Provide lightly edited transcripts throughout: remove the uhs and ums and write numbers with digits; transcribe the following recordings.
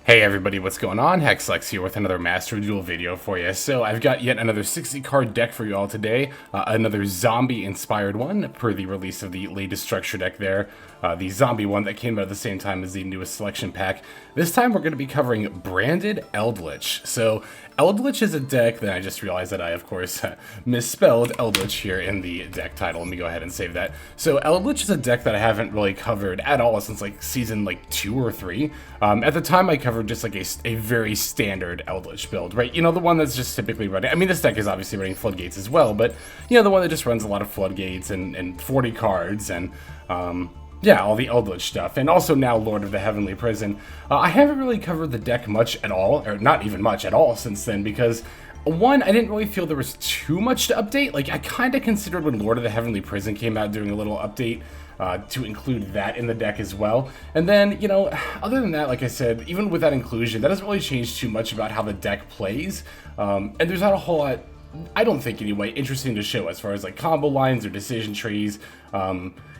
Hey everybody, what's going on? Hexlex here with another Master Duel video for you. So I've got yet another 60 card deck for you all today, another zombie inspired one per the release of the latest structure deck there, the zombie one that came out at the same time as the newest selection pack. This time we're going to be covering Branded Eldlich. So Eldlich is a deck that I just realized that I of course misspelled Eldlich here in the deck title. Let me go ahead and save that. So Eldlich is a deck that I haven't really covered at all since like season 2 or 3. At the time I covered just like a very standard Eldlich build, right? You know, the one that's just typically running. I mean, this deck is obviously running Floodgates as well, but you know, the one that just runs a lot of Floodgates and 40 cards and yeah, all the Eldlich stuff, and also now Lord of the Heavenly Prison. I haven't really covered the deck much at all, or not even much at all since then, because one, I didn't really feel there was too much to update. Like, I kind of considered when Lord of the Heavenly Prison came out doing a little update to include that in the deck as well. And then, you know, other than that, like I said, even with that inclusion, that doesn't really change too much about how the deck plays. And there's not a whole lot, I don't think anyway, interesting to show as far as like combo lines or decision trees.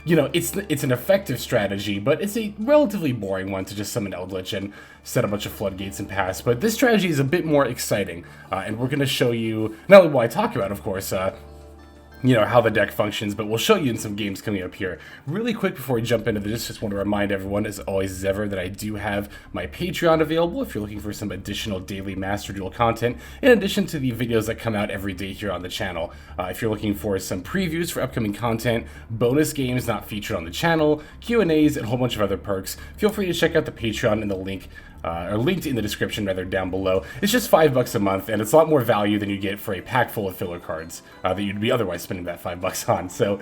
You know, it's an effective strategy, but it's a relatively boring one to just summon Eldlich and set a bunch of floodgates and pass. But this strategy is a bit more exciting, and we're going to show you, not only will I talk about, of course, you know, how the deck functions, but we'll show you in some games coming up here. Really quick before we jump into this, just want to remind everyone, as always as ever, that I do have my Patreon available if you're looking for some additional daily Master Duel content, in addition to the videos that come out every day here on the channel. If you're looking for some previews for upcoming content, bonus games not featured on the channel, Q&As, and a whole bunch of other perks, feel free to check out the Patreon in the link, or linked in the description rather down below. It's just $5 a month, and it's a lot more value than you get for a pack full of filler cards that you'd be otherwise spending that $5 on. So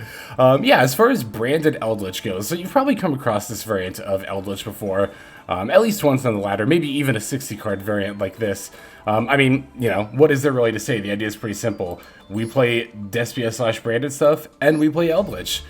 yeah, as far as Branded Eldlich goes, so you've probably come across this variant of Eldlich before, at least once on the ladder, maybe even a 60 card variant like this. I mean, you know, what is there really to say? The idea is pretty simple. We play Despia / Branded stuff, and we play Eldlich.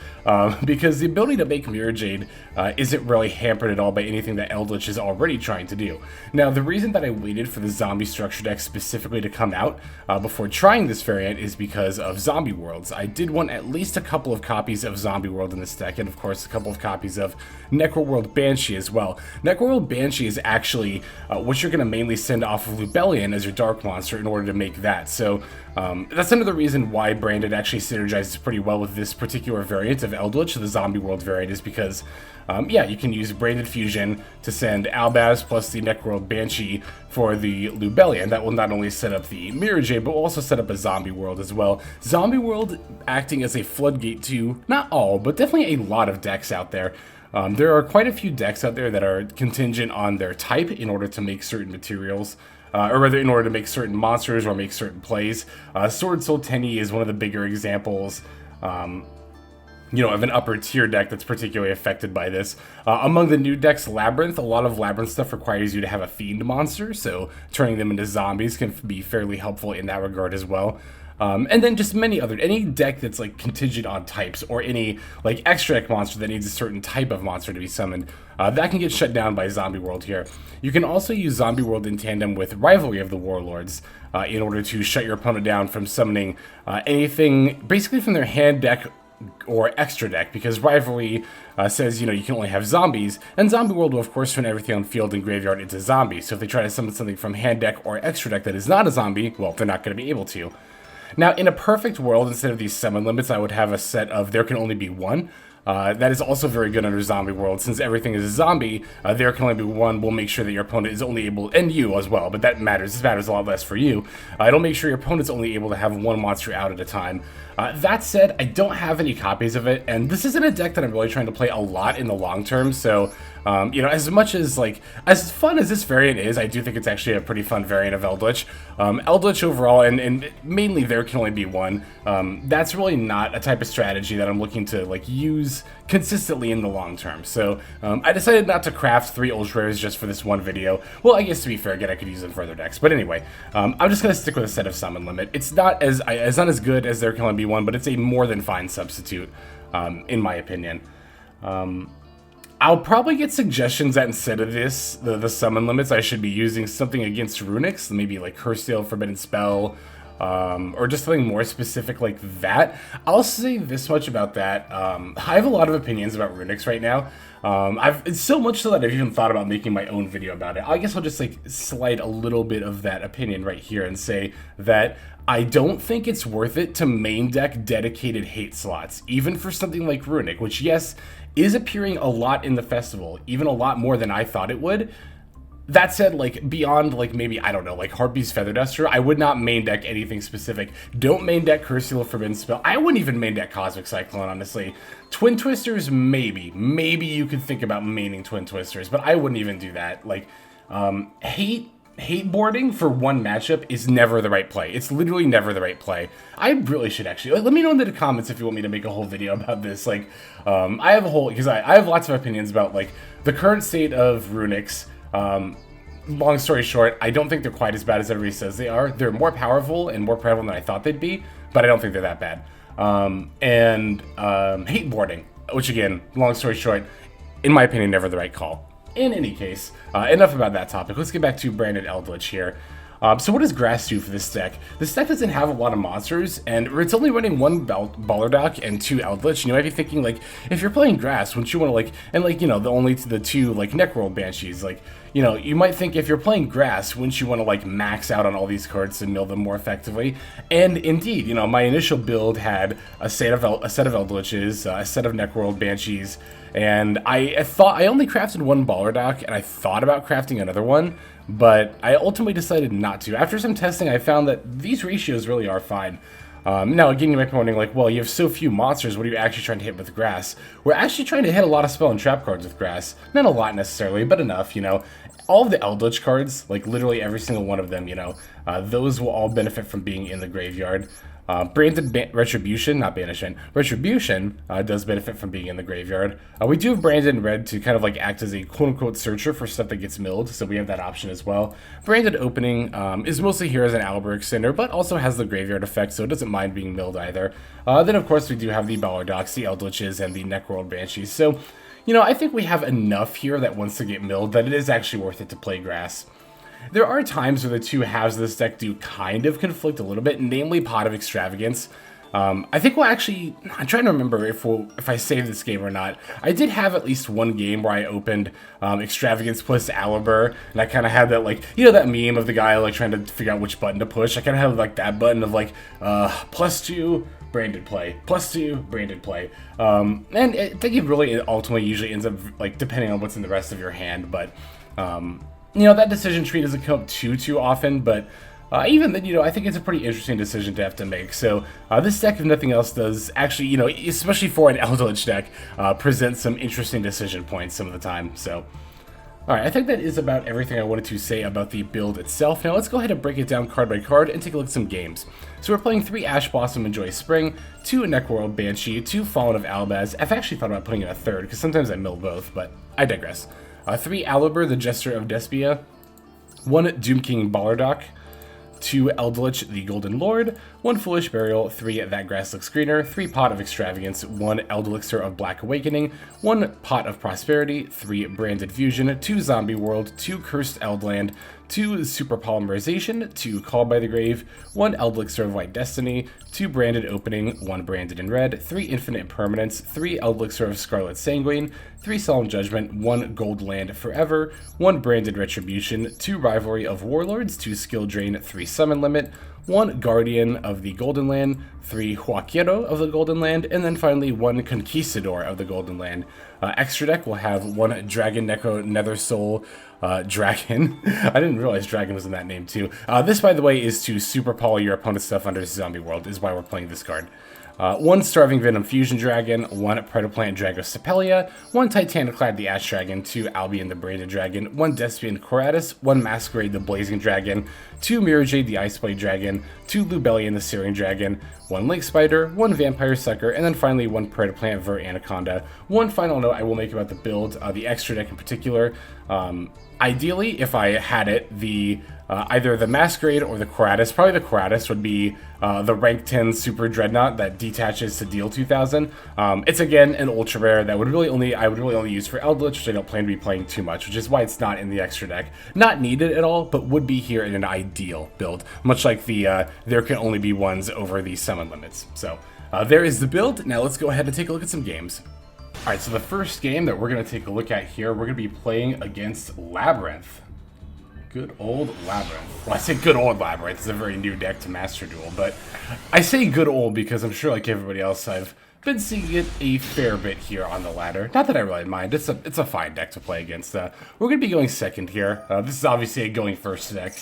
Because the ability to make Mirror Jade isn't really hampered at all by anything that Eldlich is already trying to do. Now, the reason that I waited for the zombie structure deck specifically to come out before trying this variant is because of Zombie Worlds. I did want at least a couple of copies of Zombie World in this deck, and of course a couple of copies of Necroworld Banshee as well. Necroworld Banshee is actually what you're going to mainly send off of Lubellion as your dark monster in order to make that. So that's another reason why Branded actually synergizes pretty well with this particular variant of Eldlich, the Zombie World variant, is because yeah, you can use Branded Fusion to send Albaz plus the Necroworld Banshee for the Lubellion. That will not only set up the Mirror Jade, but will also set up a Zombie World as well. Zombie World acting as a floodgate to, not all, but definitely a lot of decks out there. There are quite a few decks out there that are contingent on their type in order to make certain materials. Or rather, in order to make certain monsters or make certain plays. Sword Soul Tenyi is one of the bigger examples, you know, of an upper tier deck that's particularly affected by this. Among the new decks, Labyrinth, a lot of Labyrinth stuff requires you to have a Fiend monster, so turning them into zombies can be fairly helpful in that regard as well. And then just many other, any deck that's like contingent on types, or any like extra deck monster that needs a certain type of monster to be summoned, that can get shut down by Zombie World here. You can also use Zombie World in tandem with Rivalry of the Warlords in order to shut your opponent down from summoning anything basically from their hand deck or extra deck, because Rivalry says, you know, you can only have zombies, and Zombie World will of course turn everything on field and graveyard into zombies. So if they try to summon something from hand deck or extra deck that is not a zombie, well, they're not going to be able to. Now, in a perfect world, instead of these summon limits, I would have a set of there can only be one. That is also very good under Zombie World. Since everything is a zombie, there can only be one. We'll make sure that your opponent is only able, and you as well, but that matters. This matters a lot less for you. It'll make sure your opponent's only able to have one monster out at a time. That said, I don't have any copies of it, and this isn't a deck that I'm really trying to play a lot in the long term, so you know, as much as, like, as fun as this variant is, I do think it's actually a pretty fun variant of Eldlich. Eldlich overall, and mainly there can only be one, that's really not a type of strategy that I'm looking to, like, use consistently in the long term. So I decided not to craft 3 ultra rares just for this one video. Well, I guess to be fair, again, I could use it in further decks. But anyway, I'm just going to stick with a set of summon limit. It's not as good as there can only be one, but it's a more than fine substitute, in my opinion. I'll probably get suggestions that instead of this, the summon limits, I should be using something against Runics, maybe like Cursed Eldland, Forbidden Spell, or just something more specific like that. I'll say this much about that. I have a lot of opinions about Runics right now. It's so much so that I've even thought about making my own video about it. I guess I'll just like slide a little bit of that opinion right here and say that I don't think it's worth it to main deck dedicated hate slots, even for something like Runic, which yes, is appearing a lot in the festival, even a lot more than I thought it would. That said, like, beyond, like, maybe, I don't know, like, Harpy's Feather Duster, I would not main deck anything specific. Don't main deck Cursed Eldland Forbidden Spell. I wouldn't even main deck Cosmic Cyclone, honestly. Twin Twisters, maybe. Maybe you could think about maining Twin Twisters, but I wouldn't even do that. Like, hate boarding for one matchup is never the right play. It's literally never the right play. I really should actually, let me know in the comments if you want me to make a whole video about this. Like, I have a whole, because I have lots of opinions about, like, the current state of Runics. Long story short, I don't think they're quite as bad as everybody says they are. They're more powerful and more prevalent than I thought they'd be, but I don't think they're that bad. Hate boarding, which again, long story short, in my opinion, never the right call. In any case, enough about that topic. Let's get back to Branded Eldlich here. So what does Grass do for this deck? This deck doesn't have a lot of monsters, and it's only running one Balerdroch and 2 Eldlich. And you might be thinking, like, if you're playing Grass, wouldn't you want to, like, and, like, you know, the two, like, Necroworld Banshees, like, you know, you might think if you're playing Grass, wouldn't you want to, like, max out on all these cards and mill them more effectively? And indeed, you know, my initial build had a set of Eldliches, a set of Necroworld Banshees, and I thought I only crafted one Balerdroch, and I thought about crafting another one, but I ultimately decided not to. After some testing, I found that these ratios really are fine. Now, again, you might be wondering, like, well, you have so few monsters, what are you actually trying to hit with Grass? We're actually trying to hit a lot of spell and trap cards with Grass. Not a lot necessarily, but enough, you know. All of the Eldlich cards, like literally every single one of them, you know, those will all benefit from being in the graveyard. Branded Retribution, not Banishment, Retribution does benefit from being in the graveyard. We do have Branded Red to kind of like act as a quote-unquote searcher for stuff that gets milled, so we have that option as well. Branded Opening is mostly here as an Aluber extender, but also has the graveyard effect, so it doesn't mind being milled either. Then, of course, we do have the Balerdrochs, the Eldliches, and the Necroworld Banshees. So, you know, I think we have enough here that wants to get milled that it is actually worth it to play Grass. There are times where the two halves of this deck do kind of conflict a little bit, namely Pot of Extravagance. I think we'll actually, I'm trying to remember if I saved this game or not. I did have at least one game where I opened Extravagance plus Aluber, and I kind of had that, like, you know, that meme of the guy, like, trying to figure out which button to push. I kind of had, like, that button of, like, +2, branded play, +2, branded play. And I think it really ultimately usually ends up, like, depending on what's in the rest of your hand, but, you know, that decision tree doesn't come up too often, but even then, you know, I think it's a pretty interesting decision to have to make. So this deck, if nothing else, does actually, you know, especially for an Eldlich deck, present some interesting decision points some of the time. So, alright, I think that is about everything I wanted to say about the build itself. Now let's go ahead and break it down card by card and take a look at some games. So we're playing 3 Ash Blossom and Joyous Spring, 2 Necroworld Banshee, 2 Fallen of Albaz. I've actually thought about putting in a third, because sometimes I mill both, but I digress. 3 Aluber, the Jester of Despia, 1 Doomking Balerdroch, 2 Eldlich, the Golden Lord, 1 Foolish Burial, 3 That Grass Looks Greener, 3 Pot of Extravagance, 1 Eldlixer of Black Awakening, 1 Pot of Prosperity, 3 Branded Fusion, 2 Zombie World, 2 Cursed Eldland, 2 Super Polymerization, 2 Called by the Grave, 1 Eldlixer of White Destiny, 2 Branded Opening, 1 Branded in Red, 3 Infinite Impermanence, 3 Eldlixer of Scarlet Sanguine, 3 Solemn Judgment, 1 Gold Land Forever, 1 Branded Retribution, 2 Rivalry of Warlords, 2 Skill Drain, 3 Summon Limit, 1 Guardian of the Golden Land, 3 Huaquero of the Golden Land, and then finally 1 Conquistador of the Golden Land. Extra deck will have 1 Dragonecro Nethersoul Dragon. I didn't realize Dragon was in that name too. This, by the way, is to super poly your opponent's stuff under Zombie World, is why we're playing this card. 1 Starving Venom Fusion Dragon, 1 Predaplant Dragostepelia, 1 Titanklad the Ash Dragon, 2 Albion the Branded Dragon, 1 Despia Coratus, 1 Masquerade the Blazing Dragon, 2 Mirrorjade the Iceblade Dragon, 2 Lubellion the Searing Dragon, 1 Link Spider, 1 Vampire Sucker, and then finally 1 Predaplant Ver Anaconda. One final note I will make about the build, the extra deck in particular. Ideally, if I had it, the either the Masquerade or the Kratos. Probably the Kratos would be the rank 10 Super Dreadnought that detaches to deal 2000. It's again an ultra rare that I would really only use for Eldlich, which I don't plan to be playing too much, which is why it's not in the extra deck. Not needed at all, but would be here in an ideal build, much like the there can only be ones over the summon limits. So there is the build. Now let's go ahead and take a look at some games. Alright, so the first game that we're going to take a look at here, we're going to be playing against Labyrinth. Good old Labyrinth. Well, I say good old Labyrinth. It's a very new deck to Master Duel, but I say good old because I'm sure, like everybody else, I've been seeing it a fair bit here on the ladder. Not that I really mind. It's a fine deck to play against. We're going to be going second here. This is obviously a going first deck,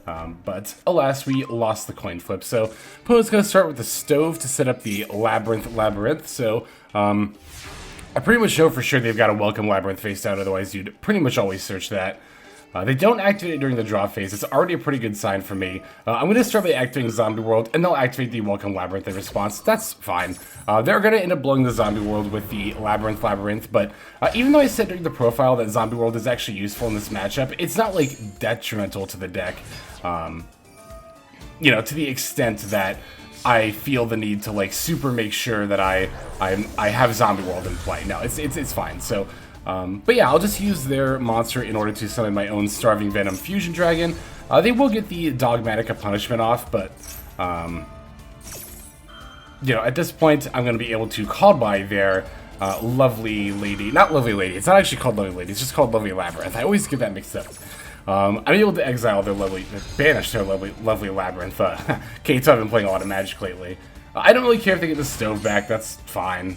but alas, we lost the coin flip. So opponent's going to start with the Stove to set up the Labyrinth. So I pretty much know for sure they've got a Welcome Labyrinth face down, otherwise you'd pretty much always search that. They don't activate it during the draw phase. It's already a pretty good sign for me. I'm going to start by activating Zombie World, and they'll activate the Welcome Labyrinth in response. That's fine. They're going to end up blowing the Zombie World with the Labyrinth, but even though I said during the profile that Zombie World is actually useful in this matchup, it's not, like, detrimental to the deck, you know, to the extent that I feel the need to, like, super make sure that I have Zombie World in play. No, it's fine. So, but yeah, I'll just use their monster in order to summon my own Starving Venom Fusion Dragon. They will get the Dogmatica punishment off, but, you know, at this point, I'm going to be able to call by their Lovely Lady. Not Lovely Lady. It's not actually called Lovely Lady. It's just called Lovely Labyrinth. I always get that mixed up. I'm able to exile their banish their lovely Labyrinth. Kate's I've been playing a lot of Magic lately. I don't really care if they get the Stove back. That's fine.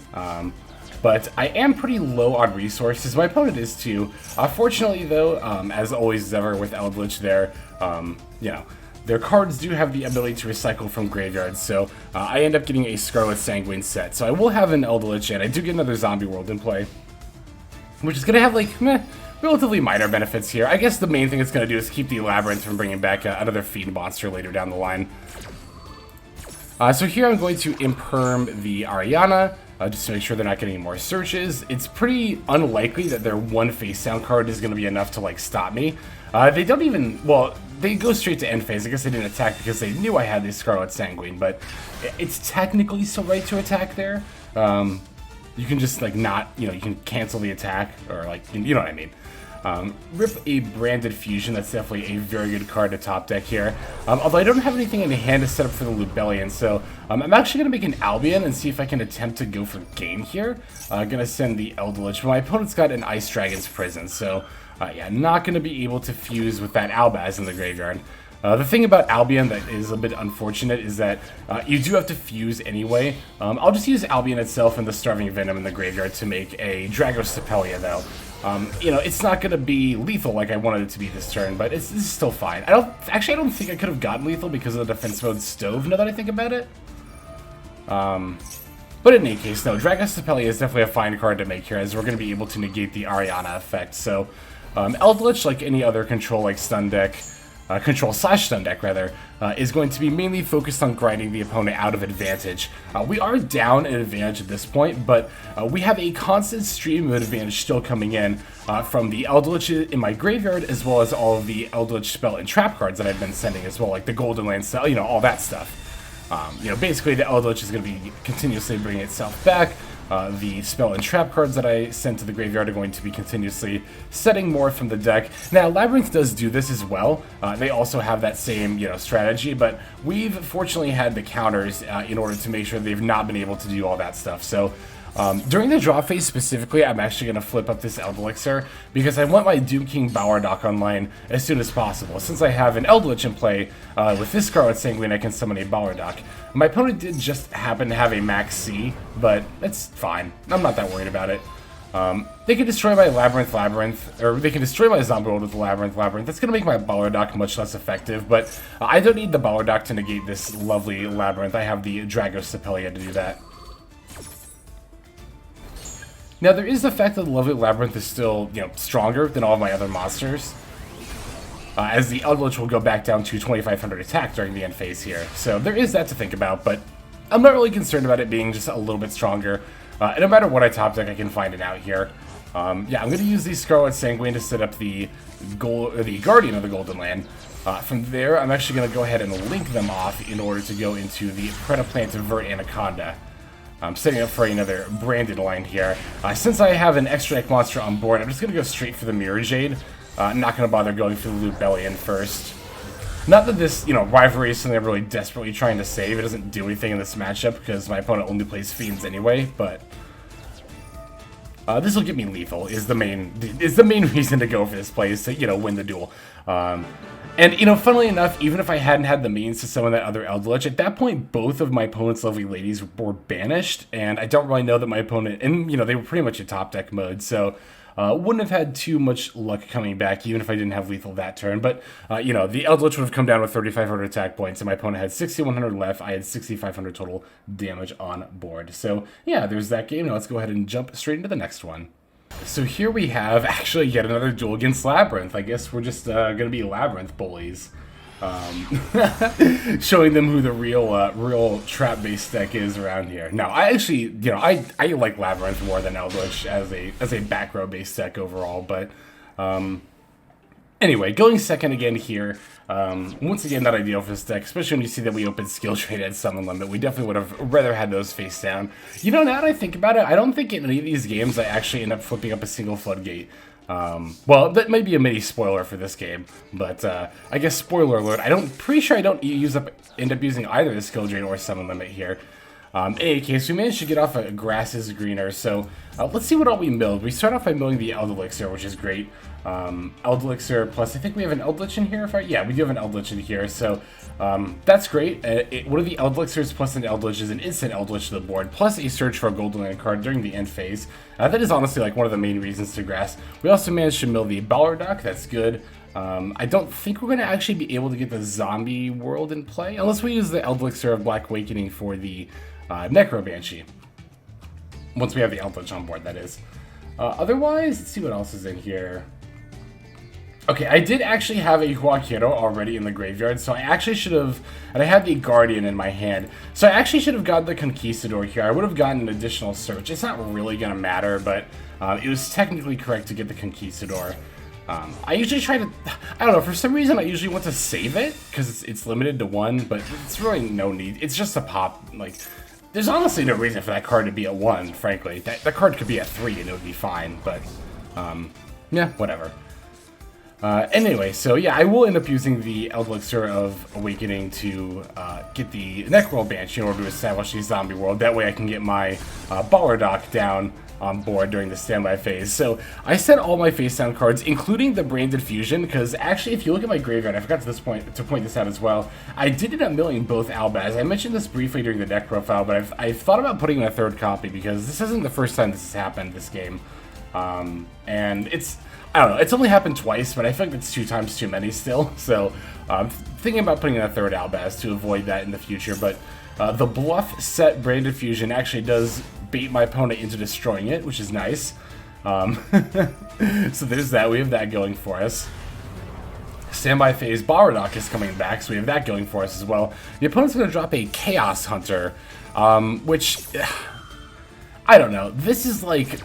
But I am pretty low on resources. My opponent is too. Fortunately, though, as always as ever with Eldlich, you know, their cards do have the ability to recycle from graveyards, so I end up getting a Scarlet Sanguine set. So I will have an Eldlich, and I do get another Zombie World in play, which is going to have, like, relatively minor benefits here. I guess the main thing it's going to do is keep the Labyrinth from bringing back another Fiend monster later down the line. So here I'm going to Imperm the Ariana, just to make sure they're not getting any more searches. It's pretty unlikely that their one face down card is going to be enough to, like, stop me. They don't even, well, they go straight to end phase. I guess they didn't attack because they knew I had the Scarlet Sanguine, but it's technically still right to attack there. You can just, like, not, you know, you can cancel the attack, or, like, you know what I mean. Rip a Branded Fusion. That's definitely a very good card to top deck here. Although I don't have anything in hand to set up for the Lubellion, so I'm actually going to make an Albion and see if I can attempt to go for game here. I'm going to send the Eldlich, but my opponent's got an Ice Dragon's Prison, so yeah, not going to be able to fuse with that Albaz in the graveyard. The thing about Albion that is a bit unfortunate is that you do have to fuse anyway. I'll just use Albion itself and the Starving Venom in the graveyard to make a Dragostepelia, though. You know, it's not going to be lethal like I wanted it to be this turn, but this is still fine. I don't think I could have gotten lethal because of the defense mode Stove, now that I think about it. But in any case, no, Dragostepelia is definitely a fine card to make here, as we're going to be able to negate the Ariana effect. So, Eldlich, like any other control, like stun deck, control/stun deck rather, is going to be mainly focused on grinding the opponent out of advantage. We are down an advantage at this point, but we have a constant stream of advantage still coming in from the Eldlich in my graveyard, as well as all of the Eldlich spell and trap cards that I've been sending as well, like the Golden Land style, you know, all that stuff. You know, basically the Eldlich is going to be continuously bringing itself back. The spell and trap cards that I sent to the graveyard are going to be continuously setting more from the deck. Now, Labyrinth does do this as well. They also have that same, you know, strategy, but we've fortunately had the counters in order to make sure they've not been able to do all that stuff. So, during the draw phase specifically, I'm actually going to flip up this Eldlixer because I want my Doomking Balerdroch online as soon as possible. Since I have an Eldlich in play, with this Scarlet Sanguine, I can summon a Balerdroch. My opponent did just happen to have a Max C, but it's fine. I'm not that worried about it. They can destroy my Labyrinth, or they can destroy my Zombie World with Labyrinth. That's going to make my Balerdroch much less effective, but I don't need the Balerdroch to negate this lovely Labyrinth. I have the Dragostepelia to do that. Now, there is the fact that the lovely Labyrinth is still, you know, stronger than all of my other monsters, as the Eldlich will go back down to 2500 attack during the end phase here. So there is that to think about, but I'm not really concerned about it being just a little bit stronger. And no matter what I top deck, I can find it out here. Yeah, I'm going to use the Scarlet Sanguine to set up the the Guardian of the Golden Land. From there, I'm actually going to go ahead and link them off in order to go into the Predaplant Vert Anaconda. I'm setting up for another branded line here. Since I have an extra deck monster on board, I'm just going to go straight for the Mirror Jade. I'm not going to bother going for the Lubellion first. Not that this, Rivalry is something I'm really desperately trying to save. It doesn't do anything in this matchup because my opponent only plays Fiends anyway, but this will get me lethal is the main reason to go for this play is to, win the duel. And, funnily enough, even if I hadn't had the means to summon that other Eldlich, at that point, both of my opponent's lovely ladies were banished, and I don't really know that my opponent, and, they were pretty much in top deck mode, so wouldn't have had too much luck coming back, even if I didn't have lethal that turn. But, the Eldlich would have come down with 3,500 attack points, and my opponent had 6,100 left. I had 6,500 total damage on board. So, yeah, there's that game. Now let's go ahead and jump straight into the next one. So here we have actually yet another duel against Labyrinth. I guess we're just going to be Labyrinth bullies. Showing them who the real trap-based deck is around here. Now, I actually, I like Labyrinth more than Eldlich as a back row based deck overall, but anyway, going second again here. Once again, not ideal for this deck, especially when you see that we opened Skill Trade at Summon Limit. We definitely would have rather had those face down. Now that I think about it, I don't think in any of these games I actually end up flipping up a single Floodgate. Well, that may be a mini spoiler for this game, but I guess spoiler alert, pretty sure I don't end up using either the Skill Drain or Summon Limit here. In any case, we managed to get off a Grass is Greener, so let's see what all we milled. We start off by milling the Eldlixer, which is great. Eldlixer plus, I think we have an Eldlich in here. Yeah, we do have an Eldlich in here, so that's great. One of the Eldlixers plus an Eldlich is an instant Eldlich to the board, plus a search for a Golden Land card during the end phase. That is honestly like one of the main reasons to Grass. We also managed to mill the Balerdroch, that's good. I don't think we're going to actually be able to get the Zombie World in play, unless we use the Eldlixer of Black Awakening for the Necroworld Banshee. Once we have the Eldlich on board, that is. Otherwise, let's see what else is in here. Okay, I did actually have a Huaquero already in the graveyard, so I actually should have, and I had the Guardian in my hand, so I actually should have gotten the Conquistador here. I would have gotten an additional search. It's not really going to matter, but it was technically correct to get the Conquistador. I usually try to, I don't know, for some reason I usually want to save it, because it's limited to 1, but it's really no need. It's just a pop, like, there's honestly no reason for that card to be at 1, frankly. That card could be at 3 and it would be fine, but, yeah, whatever. Anyway, so yeah, I will end up using the Eldlixer of Awakening to get the Necroworld Banshee in order to establish the Zombie World. That way I can get my Balerdroch down on board during the standby phase. So I set all my face down cards, including the Branded Fusion, because actually if you look at my graveyard, I forgot to point this out as well, I did end up milling both Albaz. I mentioned this briefly during the deck profile, but I've thought about putting in a third copy because this isn't the first time this has happened this game. And I don't know, it's only happened twice, but I feel like it's 2 times too many still, so I'm thinking about putting in a third Albaz to avoid that in the future, but the Bluff set Branded Fusion actually does bait my opponent into destroying it, which is nice. So there's that, we have that going for us. Standby phase, Balerdroch is coming back, so we have that going for us as well. The opponent's going to drop a Chaos Hunter, which, I don't know, this is like,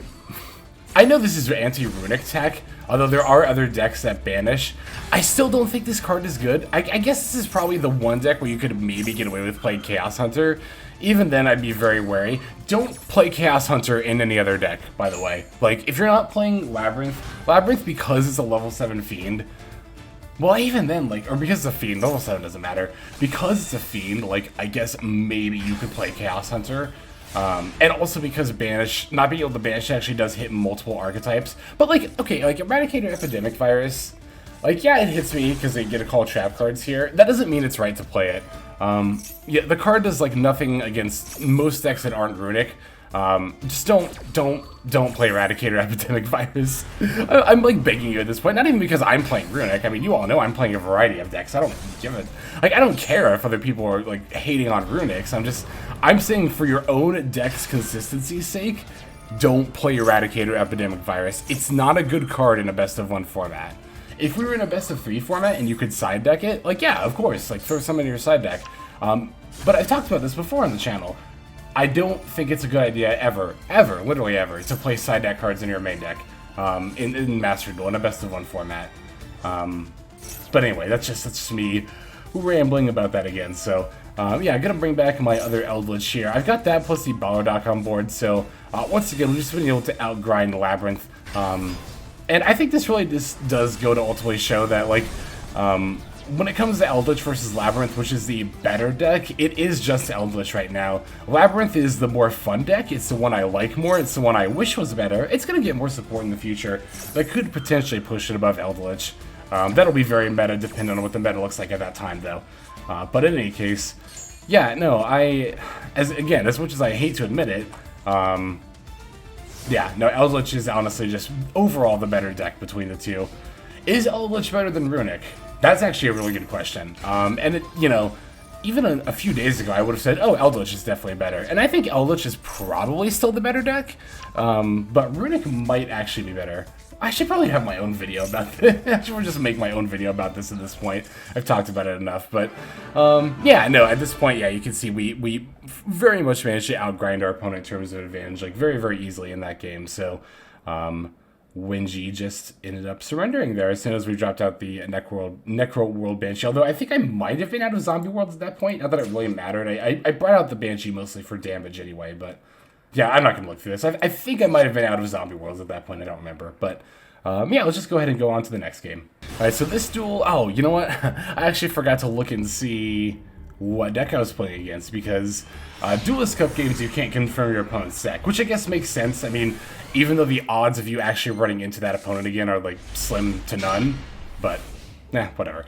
I know this is anti-runic tech, although there are other decks that banish. I still don't think this card is good. I guess this is probably the one deck where you could maybe get away with playing Chaos Hunter. Even then, I'd be very wary. Don't play Chaos Hunter in any other deck, by the way. Like, if you're not playing Labyrinth, because it's a level 7 Fiend, well, even then, like, or because it's a Fiend, level 7 doesn't matter. Because it's a Fiend, like, I guess maybe you could play Chaos Hunter. And also because not being able to banish actually does hit multiple archetypes. But like, okay, like Eradicator Epidemic Virus, like, yeah, it hits me because they get to call trap cards here. That doesn't mean it's right to play it. Yeah, the card does like nothing against most decks that aren't runic. Just don't play Eradicator Epidemic Virus. I'm like begging you at this point, not even because I'm playing runic. I mean, you all know I'm playing a variety of decks. I don't give it, like, I don't care if other people are like hating on runics. I'm saying for your own deck's consistency's sake, don't play Eradicator Epidemic Virus. It's not a good card in a best of 1 format. If we were in a best of 3 format and you could side deck it, like, yeah, of course, like, throw some in your side deck. But I've talked about this before on the channel. I don't think it's a good idea ever, literally ever, to play side deck cards in your main deck in Master Duel in a best of 1 format. But anyway, that's just me rambling about that again. So yeah, I'm gonna bring back my other Eldlich here. I've got that plus the Balerdroch on board. So once again, we've just been able to outgrind Labyrinth. And I think this really just does go to ultimately show that, like, when it comes to Eldlich versus Labyrinth, which is the better deck, it is just Eldlich right now. Labyrinth is the more fun deck. It's the one I like more. It's the one I wish was better. It's going to get more support in the future. That could potentially push it above Eldlich. That'll be very meta, depending on what the meta looks like at that time, though. But in any case, yeah, no, as much as I hate to admit it, yeah, no, Eldlich is honestly just overall the better deck between the two. Is Eldlich better than Runic? That's actually a really good question. And it, you know, even a few days ago, I would have said, oh, Eldlich is definitely better. And I think Eldlich is probably still the better deck, but Runic might actually be better. I should probably have my own video about this. I should just make my own video about this at this point. I've talked about it enough, but yeah, no, at this point, yeah, you can see we very much managed to outgrind our opponent in terms of advantage, like very, very easily in that game. So Wingy just ended up surrendering there as soon as we dropped out the Necroworld Banshee. Although I think I might have been out of Zombie Worlds at that point. Not that it really mattered. I brought out the Banshee mostly for damage anyway, but yeah, I'm not going to look through this. I think I might have been out of Zombie Worlds at that point. I don't remember. But yeah, let's just go ahead and go on to the next game. All right, so this duel... Oh, you know what? I actually forgot to look and see what deck I was playing against, because Duelist Cup games, you can't confirm your opponent's deck, which I guess makes sense. I mean, even though the odds of you actually running into that opponent again are, like, slim to none, but, whatever.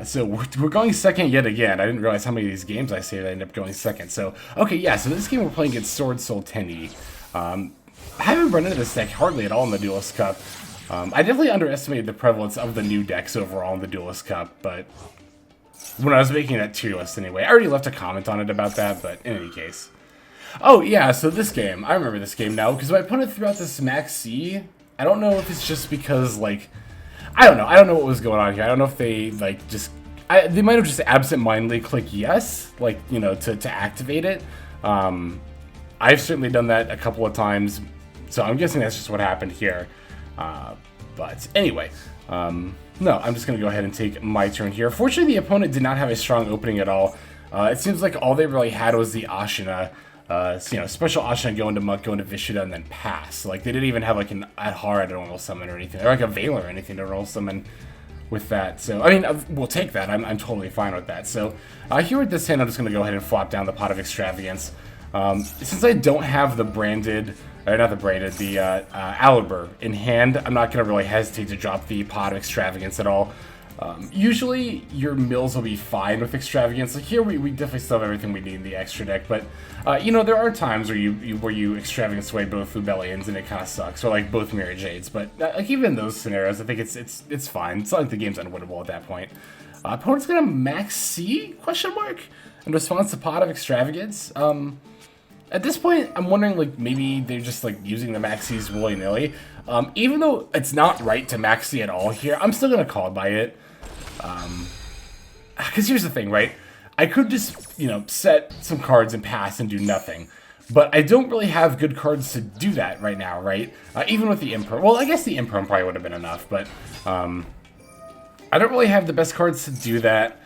So we're going second yet again. I didn't realize how many of these games I saved I ended up going second. So, okay, yeah, so this game we're playing against Sword Soul Tenyi. I haven't run into this deck hardly at all in the Duelist Cup. I definitely underestimated the prevalence of the new decks overall in the Duelist Cup, but when I was making that tier list anyway, I already left a comment on it about that, but in any case. Oh, yeah, so this game, I remember this game now, because my opponent threw out this Max C. I don't know if it's just because, like, I don't know what was going on here. I don't know if they, like, just, they might have just absent-mindedly clicked yes, like, you know, to activate it. I've certainly done that a couple of times, so I'm guessing that's just what happened here. But anyway, no, I'm just going to go ahead and take my turn here. Fortunately, the opponent did not have a strong opening at all. It seems like all they really had was the Ashina. So, you know, special Ashina go into Monk, go into Vishuddha, and then pass. Like, they didn't even have, like, an Adhara to normal summon or anything. Or, like, a Veiler or anything to normal summon with that. So, I mean, we'll take that. I'm totally fine with that. So, here with this hand, I'm just going to go ahead and flop down the Pot of Extravagance. Since I don't have the branded... not the Branded, the Aluber in hand, I'm not going to really hesitate to drop the Pot of Extravagance at all. Usually, your mills will be fine with Extravagance. Like here, we definitely still have everything we need in the extra deck, but, you know, there are times where you Extravagance away both Lubellians and it kind of sucks, or like both Mirror Jades, but like even in those scenarios, I think it's fine. It's not like the game's unwinnable at that point. Opponent's going to Max C, question mark, in response to Pot of Extravagance. At this point, I'm wondering, like, maybe they're just, like, using the Maxis willy-nilly. Even though it's not right to Maxi at all here, I'm still going to call by it. Because here's the thing, right? I could just, you know, set some cards and pass and do nothing. But I don't really have good cards to do that right now, right? Even with the Imperm. Well, I guess the Imperm probably would have been enough, but I don't really have the best cards to do that.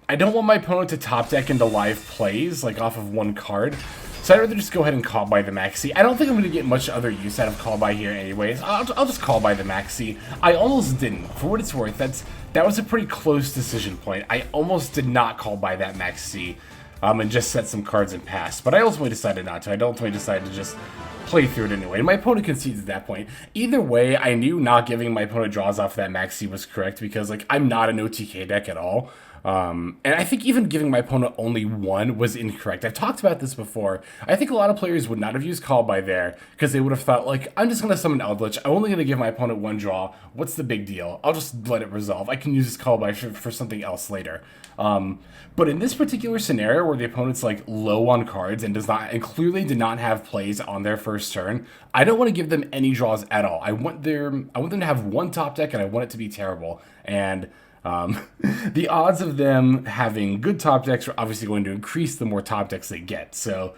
I don't want my opponent to top deck into live plays, like off of one card. So I'd rather just go ahead and call by the Maxi. I don't think I'm going to get much other use out of call by here anyways. I'll just call by the Maxi. I almost didn't. For what it's worth, that was a pretty close decision point. I almost did not call by that Maxi and just set some cards and pass. But I ultimately decided not to. I ultimately decided to just play through it anyway. And my opponent concedes at that point. Either way, I knew not giving my opponent draws off that Maxi was correct because, like, I'm not an OTK deck at all. And I think even giving my opponent only one was incorrect. I've talked about this before. I think a lot of players would not have used call by there because they would have thought, like, I'm just going to summon Eldlich. I'm only going to give my opponent one draw. What's the big deal? I'll just let it resolve. I can use this call by for something else later. But in this particular scenario where the opponent's, like, low on cards and clearly did not have plays on their first turn, I don't want to give them any draws at all. I want them to have one top deck and I want it to be terrible. And the odds of them having good top decks are obviously going to increase the more top decks they get. So,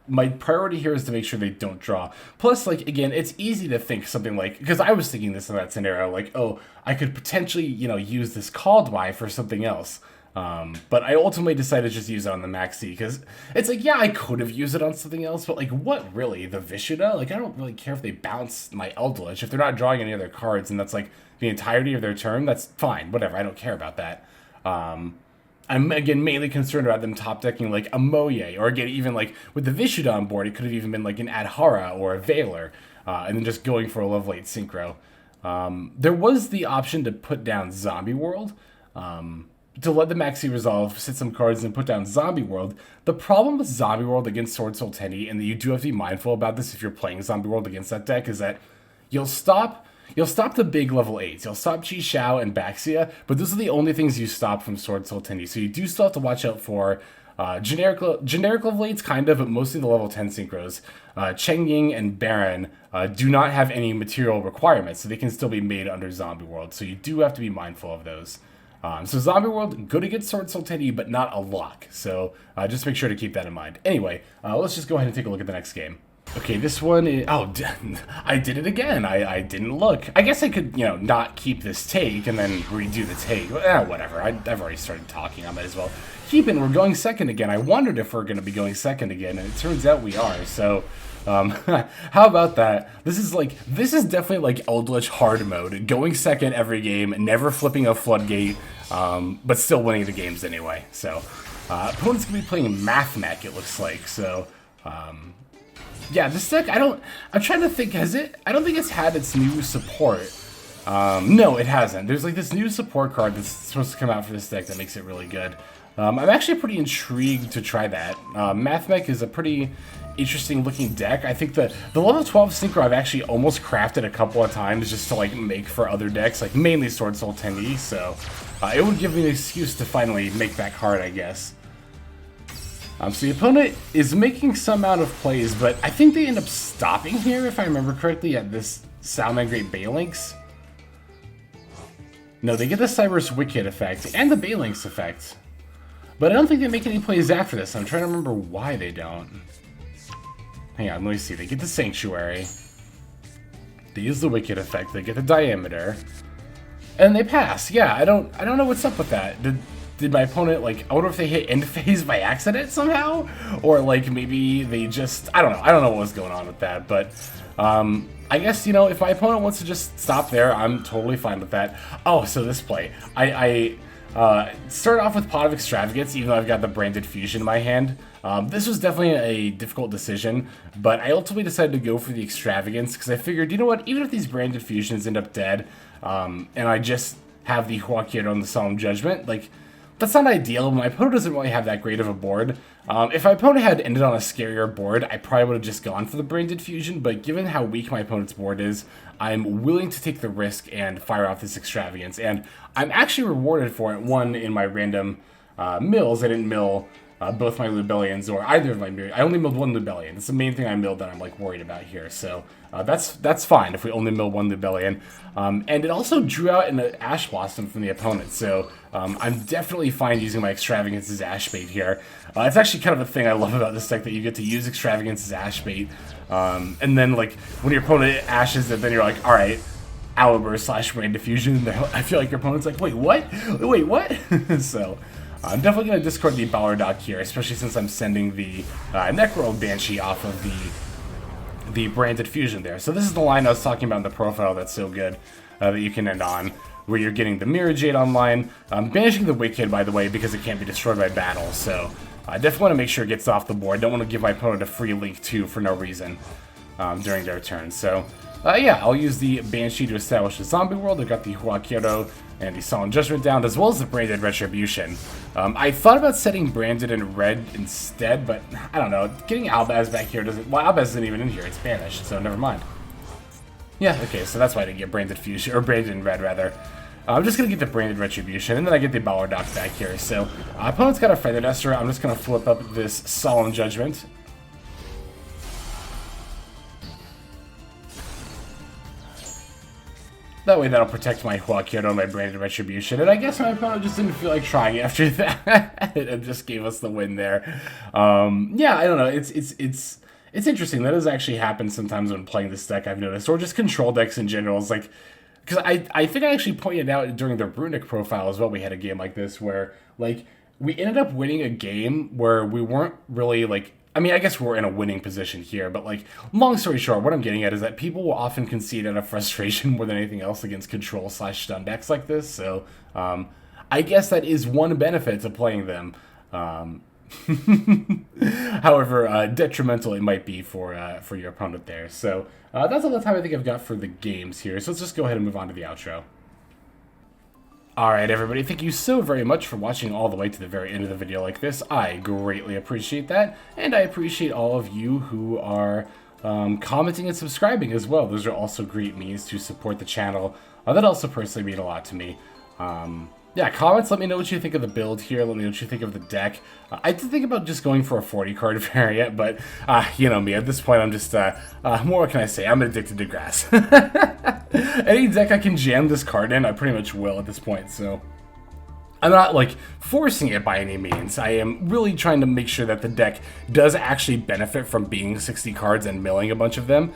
my priority here is to make sure they don't draw. Plus, like, again, it's easy to think something like, because I was thinking this in that scenario, like, oh, I could potentially, you know, use this Called By for something else. But I ultimately decided to just use it on the Maxi, because it's like, yeah, I could have used it on something else, but like, what really? The Vishuda? Like, I don't really care if they bounce my Eldlich. If they're not drawing any other cards, and that's like the entirety of their turn, that's fine, whatever, I don't care about that. I'm, again, mainly concerned about them top decking, like, a Moye, or again, even, like, with the Vishuda on board, it could have even been, like, an Adhara or a Veiler, and then just going for a Love-Late Synchro. There was the option to put down Zombie World, to let the Maxi resolve, sit some cards, and put down Zombie World. The problem with Zombie World against Sword Soul Tenyi, and you do have to be mindful about this if you're playing Zombie World against that deck, is that you'll stop the big level 8s. You'll stop Chi Xiao and Baxia, but those are the only things you stop from Sword Soul Tenyi. So you do still have to watch out for generic level 8s, kind of, but mostly the level 10 synchros. Cheng Ying and Baron do not have any material requirements, so they can still be made under Zombie World. So you do have to be mindful of those. So Zombie World, good against Sword Soul Tenyi, but not a lock. So just make sure to keep that in mind. Anyway, let's just go ahead and take a look at the next game. Okay, this one is... Oh, I did it again. I didn't look. I guess I could, you know, not keep this take and then redo the take. Whatever. I've already started talking. I might as well keep it. We're going second again. I wondered if we're going to be going second again, and it turns out we are. So, how about that? This is definitely like Eldlich hard mode. Going second every game, never flipping a floodgate, but still winning the games anyway. So, opponent's going to be playing Mathmech, it looks like. So, yeah, this deck, I'm trying to think, I don't think it's had its new support. No, it hasn't. There's like this new support card that's supposed to come out for this deck that makes it really good. I'm actually pretty intrigued to try that. Mathmech is a pretty interesting looking deck. I think the level 12 Synchro I've actually almost crafted a couple of times just to like make for other decks, like mainly Sword Soul Tenyi, so it would give me an excuse to finally make that card, I guess. So the opponent is making some amount of plays, but I think they end up stopping here, if I remember correctly, at this Salamangreat Balinx. No, they get the Cyberus Wicked effect and the Balinx effect. But I don't think they make any plays after this. I'm trying to remember why they don't. Hang on, let me see. They get the Sanctuary. They use the Wicked effect. They get the Diameter. And they pass. Yeah, I don't know what's up with that. Did my opponent, like, I wonder if they hit end phase by accident somehow? Or, like, maybe they just, I don't know. I don't know what was going on with that. But, I guess, you know, if my opponent wants to just stop there, I'm totally fine with that. Oh, so this play. I started off with Pot of Extravagance, even though I've got the Branded Fusion in my hand. This was definitely a difficult decision, but I ultimately decided to go for the Extravagance, because I figured, you know what, even if these Branded Fusions end up dead, and I just have the Huaquero and the Solemn Judgment, like, that's not ideal. My opponent doesn't really have that great of a board. If my opponent had ended on a scarier board, I probably would have just gone for the Branded Fusion, but given how weak my opponent's board is, I'm willing to take the risk and fire off this Extravagance, and I'm actually rewarded for it. One, in my random mills, I didn't mill both my Lubellians or either of my mirrors. I only milled one Lubellian. That's the main thing I milled that I'm like worried about here. So that's fine if we only mill one Lubellian. And it also drew out an Ash Blossom from the opponent. So I'm definitely fine using my Extravagance as Ash Bait here. It's actually kind of a thing I love about this deck, that you get to use Extravagance as Ash Bait. And then like when your opponent ashes it, then you're like, all right, Aluber / Branded Fusion. I feel like your opponent's like, wait, what? Wait, what? So I'm definitely going to discard the Balerdroch here, especially since I'm sending the Necroworld Banshee off of the Branded Fusion there. So this is the line I was talking about in the profile that's so good that you can end on, where you're getting the Mirror Jade online, banishing the Wicked, by the way, because it can't be destroyed by battle. So I definitely want to make sure it gets off the board. Don't want to give my opponent a free link too for no reason during their turn. So yeah, I'll use the Banshee to establish the Zombie World. I got the Huaquero and the Solemn Judgment down, as well as the Branded Retribution. I thought about setting Branded in red instead, but I don't know. Getting Albaz back here doesn't... Well, Albaz isn't even in here. It's banished, so never mind. Yeah, okay, so that's why I didn't get Branded Fusion, or Branded in red, rather. I'm just going to get the Branded Retribution, and then I get the Balerdroch back here. So, opponent's got a Feather Duster. I'm just going to flip up this Solemn Judgment. That way that'll protect my Huaquero and my Branded Retribution. And I guess my opponent just didn't feel like trying after that. It just gave us the win there. Yeah, I don't know. It's interesting. That does actually happen sometimes when playing this deck, I've noticed. Or just control decks in general. It's like, because I think I actually pointed out during the Runic profile as well, we had a game like this where, like, we ended up winning a game where we weren't really, like, I mean, I guess we're in a winning position here, but, like, long story short, what I'm getting at is that people will often concede out of frustration more than anything else against control/stun decks like this, so I guess that is one benefit to playing them. However, detrimental it might be for your opponent there. So that's all the time I think I've got for the games here, so let's just go ahead and move on to the outro. Alright everybody, thank you so very much for watching all the way to the very end of the video like this. I greatly appreciate that, and I appreciate all of you who are commenting and subscribing as well. Those are also great means to support the channel. That also personally mean a lot to me. Yeah, comments, let me know what you think of the build here, let me know what you think of the deck. I did think about just going for a 40 card variant, but you know me, at this point I'm just, more what can I say, I'm addicted to grass. Any deck I can jam this card in, I pretty much will at this point, so I'm not, like, forcing it by any means. I am really trying to make sure that the deck does actually benefit from being 60 cards and milling a bunch of them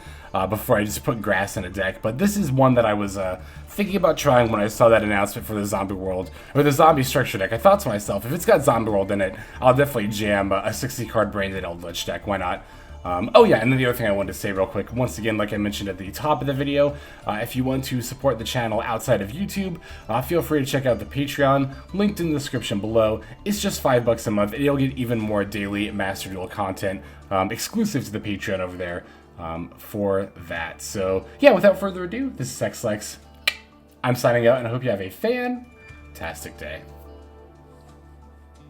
before I just put grass in a deck. But this is one that I was thinking about trying when I saw that announcement for the Zombie World, or the Zombie Structure deck. I thought to myself, if it's got Zombie World in it, I'll definitely jam a 60 card Branded Eldlich deck. Why not? Oh yeah, and then the other thing I wanted to say real quick, once again, like I mentioned at the top of the video, if you want to support the channel outside of YouTube, feel free to check out the Patreon, linked in the description below. It's just $5 a month, and you'll get even more daily Master Duel content, exclusive to the Patreon over there, for that. So yeah, without further ado, this is Xlex. I'm signing out, and I hope you have a fantastic day.